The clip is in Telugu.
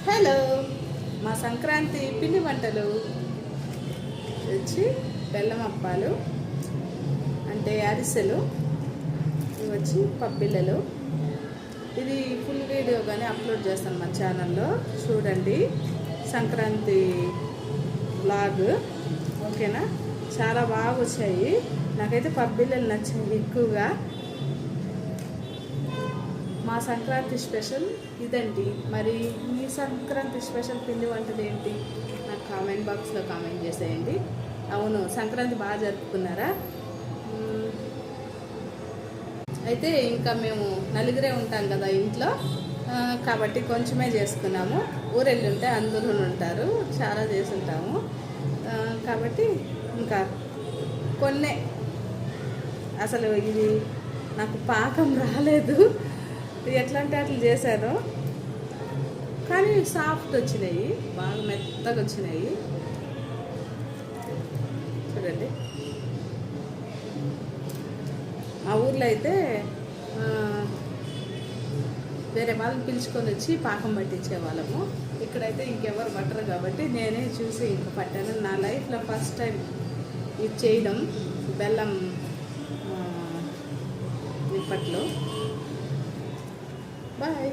హలో, మా సంక్రాంతి పిండి వంటలు వచ్చి బెల్లం అప్పాలు అంటే అరిసెలు, ఇవి వచ్చి పప్పిళ్ళలు. ఇది ఫుల్ వీడియో కానీ అప్లోడ్ చేస్తాను మా ఛానల్లో, చూడండి. సంక్రాంతి బ్లాగ్ ఓకేనా, చాలా బాగా వచ్చాయి. నాకైతే పప్పిళ్ళలు నచ్చాయి ఎక్కువగా. మా సంక్రాంతి స్పెషల్ ఇదండి. మరి మీ సంక్రాంతి స్పెషల్ పిండి వంటలు ఏంటి నాకు కామెంట్ బాక్స్లో కామెంట్ చేసేయండి. అవును, సంక్రాంతి బాగా జరుపుకున్నారా? అయితే ఇంకా మేము నలుగురే ఉంటాం కదా ఇంట్లో, కాబట్టి కొంచెమే చేసుకున్నాము. ఊరెళ్ళి ఉంటే అందరూ ఉంటారు, చాలా చేసుంటాము. కాబట్టి ఇంకా కొన్నే, అసలు ఇది నాకు పాకం రాలేదు, ఎట్లా అంటే అట్లా చేశాను. కానీ సాఫ్ట్ వచ్చినాయి, బాగా మెత్తగా వచ్చినాయి. చూడండి, మా ఊర్లో అయితే వేరే వాళ్ళని పిలుచుకొని వచ్చి పాకం పట్టించే వాళ్ళము. ఇక్కడైతే ఇంకెవరు పట్టరు కాబట్టి నేనే చూసి ఇంక పట్టాను. నా లైఫ్లో ఫస్ట్ టైం ఇది చేయడం, బెల్లం నిప్పట్లో. బాయ్.